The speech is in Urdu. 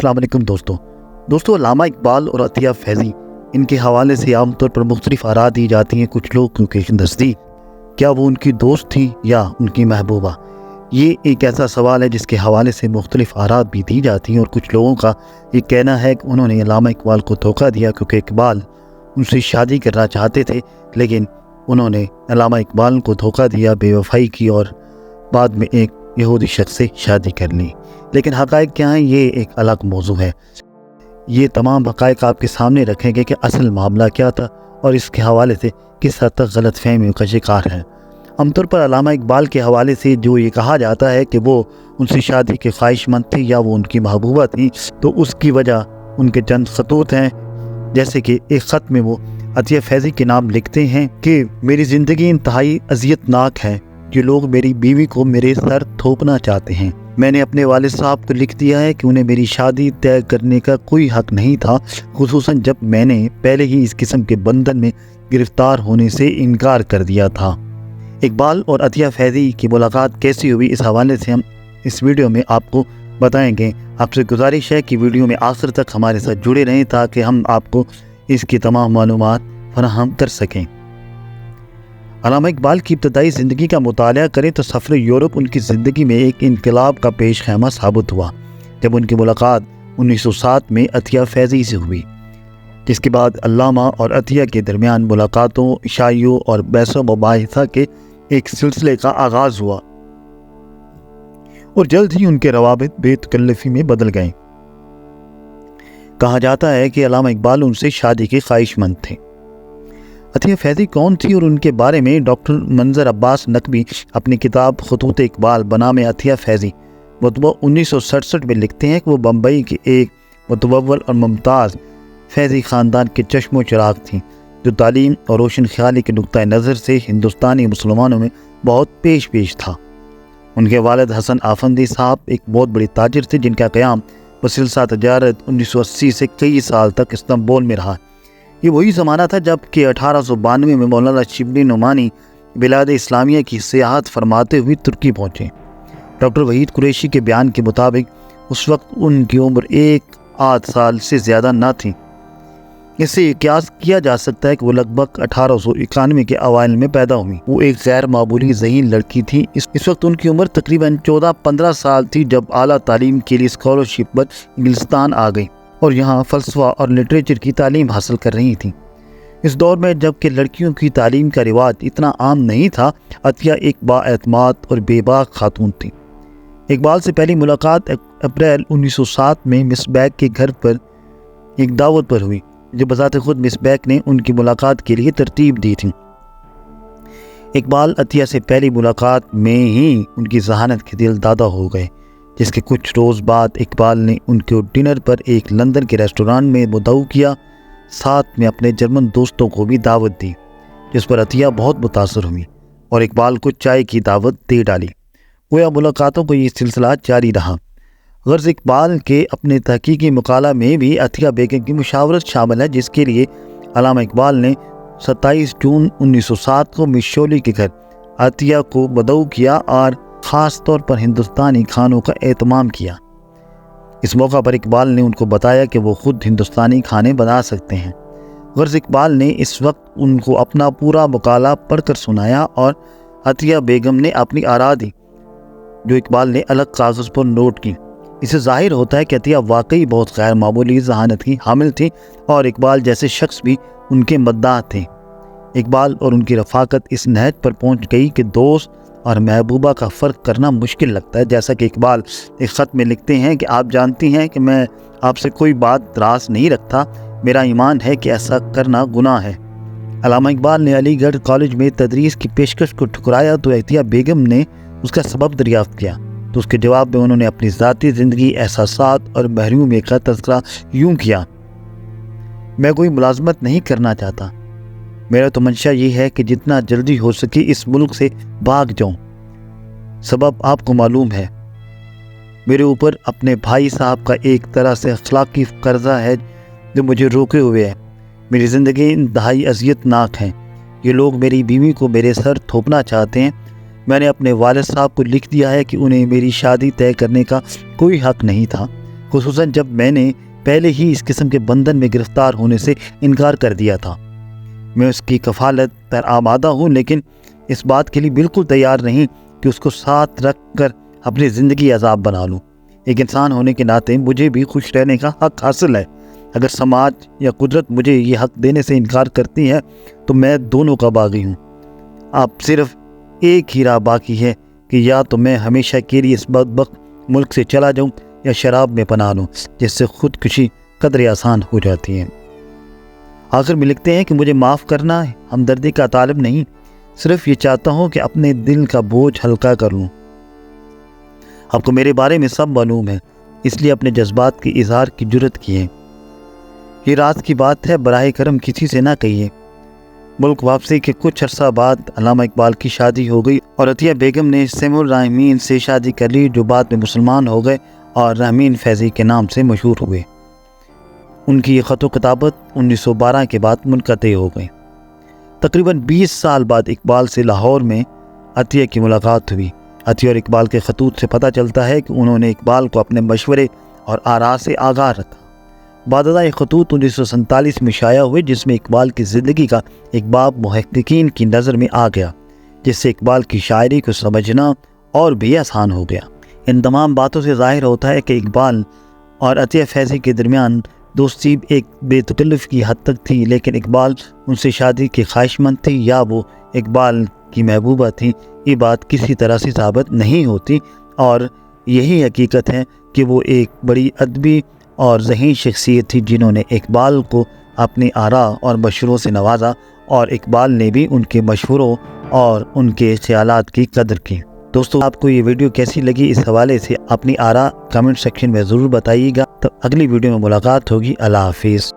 السلام علیکم دوستو علامہ اقبال اور عطیہ فیضی، ان کے حوالے سے عام طور پر مختلف آراء دی جاتی ہیں کچھ لوگ کے نزدیک۔ کیا وہ ان کی دوست تھیں یا ان کی محبوبہ؟ یہ ایک ایسا سوال ہے جس کے حوالے سے مختلف آراء بھی دی جاتی ہیں، اور کچھ لوگوں کا یہ کہنا ہے کہ انہوں نے علامہ اقبال کو دھوکہ دیا کیونکہ اقبال ان سے شادی کرنا چاہتے تھے، لیکن انہوں نے علامہ اقبال کو دھوکہ دیا، بے وفائی کی اور بعد میں ایک یہودی شخص سے شادی کر لی۔ لیکن حقائق کیا ہیں، یہ ایک الگ موضوع ہے۔ یہ تمام حقائق آپ کے سامنے رکھیں گے کہ اصل معاملہ کیا تھا اور اس کے حوالے سے کس حد تک غلط فہمیوں کا شکار ہے۔ عام طور پر علامہ اقبال کے حوالے سے جو یہ کہا جاتا ہے کہ وہ ان سے شادی کے خواہش مند تھے یا وہ ان کی محبوبہ تھیں، تو اس کی وجہ ان کے چند خطوط ہیں، جیسے کہ ایک خط میں وہ عطیہ فیضی کے نام لکھتے ہیں کہ میری زندگی انتہائی اذیت ناک ہے، یہ لوگ میری بیوی کو میرے سر تھوپنا چاہتے ہیں۔ میں نے اپنے والد صاحب کو لکھ دیا ہے کہ انہیں میری شادی طے کرنے کا کوئی حق نہیں تھا، خصوصاً جب میں نے پہلے ہی اس قسم کے بندھن میں گرفتار ہونے سے انکار کر دیا تھا۔ اقبال اور عطیہ فیضی کی ملاقات کیسی ہوئی، اس حوالے سے ہم اس ویڈیو میں آپ کو بتائیں گے۔ آپ سے گزارش ہے کہ ویڈیو میں آخر تک ہمارے ساتھ جڑے رہیں تاکہ ہم آپ کو اس کی تمام معلومات فراہم کر سکیں۔ علامہ اقبال کی ابتدائی زندگی کا مطالعہ کریں تو سفر یورپ ان کی زندگی میں ایک انقلاب کا پیش خیمہ ثابت ہوا، جب ان کی ملاقات 1907 میں عطیہ فیضی سے ہوئی، جس کے بعد علامہ اور عطیہ کے درمیان ملاقاتوں، اشاعیوں اور بحث و مباحثہ کے ایک سلسلے کا آغاز ہوا، اور جلد ہی ان کے روابط بے تکلفی میں بدل گئے۔ کہا جاتا ہے کہ علامہ اقبال ان سے شادی کے خواہش مند تھے۔ عطیہ فیضی کون تھی اور ان کے بارے میں ڈاکٹر منظر عباس نقوی اپنی کتاب خطوط اقبال بنام عطیہ فیضی مطبوع 1967 میں لکھتے ہیں کہ وہ بمبئی کے ایک متوول اور ممتاز فیضی خاندان کے چشم و چراغ تھیں، جو تعلیم اور روشن خیالی کے نقطۂ نظر سے ہندوستانی مسلمانوں میں بہت پیش تھا۔ ان کے والد حسن آفندی صاحب ایک بہت بڑی تاجر تھے، جن کا قیام بسلسلہ تجارت 1980 سے کئی سال تک استنبول میں رہا۔ یہ وہی زمانہ تھا جب کہ 1892 میں مولانا شبلی نعمانی بلاد اسلامیہ کی سیاحت فرماتے ہوئے ترکی پہنچے۔ ڈاکٹر وحید قریشی کے بیان کے مطابق اس وقت ان کی عمر 1 سال سے زیادہ نہ تھی۔ اس سے یہ قیاس کیا جا سکتا ہے کہ وہ لگ بھگ 1891 کے اوائل میں پیدا ہوئی۔ وہ ایک غیر معمولی ذہین لڑکی تھی۔ اس وقت ان کی عمر تقریباً 14-15 سال تھی جب اعلیٰ تعلیم کے لیے اسکالرشپ پر انگلستان آ گئی اور یہاں فلسفہ اور لٹریچر کی تعلیم حاصل کر رہی تھیں۔ اس دور میں جب کہ لڑکیوں کی تعلیم کا رواج اتنا عام نہیں تھا، عطیہ ایک با اعتماد اور بے باک خاتون تھی۔ اقبال سے پہلی ملاقات اپریل 1907 میں مس بیگ کے گھر پر ایک دعوت پر ہوئی، جو بذات خود مس بیگ نے ان کی ملاقات کے لیے ترتیب دی تھی۔ اقبال عطیہ سے پہلی ملاقات میں ہی ان کی ذہانت کے دل دادا ہو گئے، جس کے کچھ روز بعد اقبال نے ان کو ڈنر پر ایک لندن کے ریسٹوران میں مدعو کیا، ساتھ میں اپنے جرمن دوستوں کو بھی دعوت دی، جس پر عطیہ بہت متاثر ہوئی اور اقبال کو چائے کی دعوت دے ڈالی۔ گویا ملاقاتوں کو یہ سلسلہ جاری رہا۔ غرض اقبال کے اپنے تحقیقی مقالہ میں بھی عطیہ بیگم کی مشاورت شامل ہے، جس کے لیے علامہ اقبال نے 27 جون 1907 کو مس شولی کے گھر عطیہ کو مدعو کیا اور خاص طور پر ہندوستانی کھانوں کا اہتمام کیا۔ اس موقع پر اقبال نے ان کو بتایا کہ وہ خود ہندوستانی کھانے بنا سکتے ہیں۔ غرض اقبال نے اس وقت ان کو اپنا پورا مقالہ پڑھ کر سنایا اور عطیہ بیگم نے اپنی آراء دی، جو اقبال نے الگ کاغذ پر نوٹ کی۔ اس سے ظاہر ہوتا ہے کہ عطیہ واقعی بہت غیر معمولی ذہانت کی حامل تھی اور اقبال جیسے شخص بھی ان کے مداح تھے۔ اقبال اور ان کی رفاقت اس نہج پر پہنچ گئی کہ دوست اور محبوبہ کا فرق کرنا مشکل لگتا ہے، جیسا کہ اقبال ایک خط میں لکھتے ہیں کہ آپ جانتی ہیں کہ میں آپ سے کوئی بات راز نہیں رکھتا، میرا ایمان ہے کہ ایسا کرنا گناہ ہے۔ علامہ اقبال نے علی گڑھ کالج میں تدریس کی پیشکش کو ٹھکرایا تو عطیہ بیگم نے اس کا سبب دریافت کیا، تو اس کے جواب میں انہوں نے اپنی ذاتی زندگی، احساسات اور محرومی کا تذکرہ یوں کیا: میں کوئی ملازمت نہیں کرنا چاہتا، میرا تو منشا یہ ہے کہ جتنا جلدی ہو سکے اس ملک سے بھاگ جاؤں۔ سبب آپ کو معلوم ہے، میرے اوپر اپنے بھائی صاحب کا ایک طرح سے اخلاقی قرضہ ہے جو مجھے روکے ہوئے ہے۔ میری زندگی انتہائی اذیت ناک ہے، یہ لوگ میری بیوی کو میرے سر تھوپنا چاہتے ہیں۔ میں نے اپنے والد صاحب کو لکھ دیا ہے کہ انہیں میری شادی طے کرنے کا کوئی حق نہیں تھا، خصوصاً جب میں نے پہلے ہی اس قسم کے بندھن میں گرفتار ہونے سے انکار کر دیا تھا۔ میں اس کی کفالت پر آمادہ ہوں، لیکن اس بات کے لیے بالکل تیار نہیں کہ اس کو ساتھ رکھ کر اپنی زندگی عذاب بنا لوں۔ ایک انسان ہونے کے ناطے مجھے بھی خوش رہنے کا حق حاصل ہے۔ اگر سماج یا قدرت مجھے یہ حق دینے سے انکار کرتی ہے تو میں دونوں کا باغی ہوں۔ اب صرف ایک ہی راہ باقی ہے کہ یا تو میں ہمیشہ کے لیے اس بدبخت ملک سے چلا جاؤں یا شراب میں پناہ لوں، جس سے خودکشی قدرے آسان ہو جاتی ہے۔ آخر میں لکھتے ہیں کہ مجھے معاف کرنا ہمدردی کا طالب نہیں، صرف یہ چاہتا ہوں کہ اپنے دل کا بوجھ ہلکا کر لوں۔ آپ کو میرے بارے میں سب معلوم ہے، اس لیے اپنے جذبات کے اظہار کی جرت کیے۔ یہ رات کی بات ہے، براہ کرم کسی سے نہ کہیے۔ ملک واپسی کے کچھ عرصہ بعد علامہ اقبال کی شادی ہو گئی اور عطیہ بیگم نے سیم الراحمین سے شادی کر لی، جو بعد میں مسلمان ہو گئے اور رحمین فیضی کے نام سے مشہور ہوئے۔ ان کی یہ خط و کتابت 1912 کے بعد منقطع ہو گئی۔ تقریباً 20 سال بعد اقبال سے لاہور میں عطیہ کی ملاقات ہوئی۔ عطیہ اور اقبال کے خطوط سے پتہ چلتا ہے کہ انہوں نے اقبال کو اپنے مشورے اور آراء سے آگاہ رکھا۔ بعدازاں یہ خطوط 1947 میں شائع ہوئے، جس میں اقبال کی زندگی کا ایک باب محققین کی نظر میں آ گیا، جس سے اقبال کی شاعری کو سمجھنا اور بھی آسان ہو گیا۔ ان تمام باتوں سے ظاہر ہوتا ہے کہ اقبال اور عطیہ فیضی کے درمیان دوستی ایک بے تکلف کی حد تک تھی، لیکن اقبال ان سے شادی کی خواہش مند تھی یا وہ اقبال کی محبوبہ تھی، یہ بات کسی طرح سے ثابت نہیں ہوتی، اور یہی حقیقت ہے کہ وہ ایک بڑی ادبی اور ذہین شخصیت تھی جنہوں نے اقبال کو اپنی آراء اور مشوروں سے نوازا، اور اقبال نے بھی ان کے مشوروں اور ان کے خیالات کی قدر کی۔ دوستو، آپ کو یہ ویڈیو کیسی لگی؟ اس حوالے سے اپنی آراء کمنٹ سیکشن میں ضرور بتائیے گا۔ تو اگلی ویڈیو میں ملاقات ہوگی۔ اللہ حافظ۔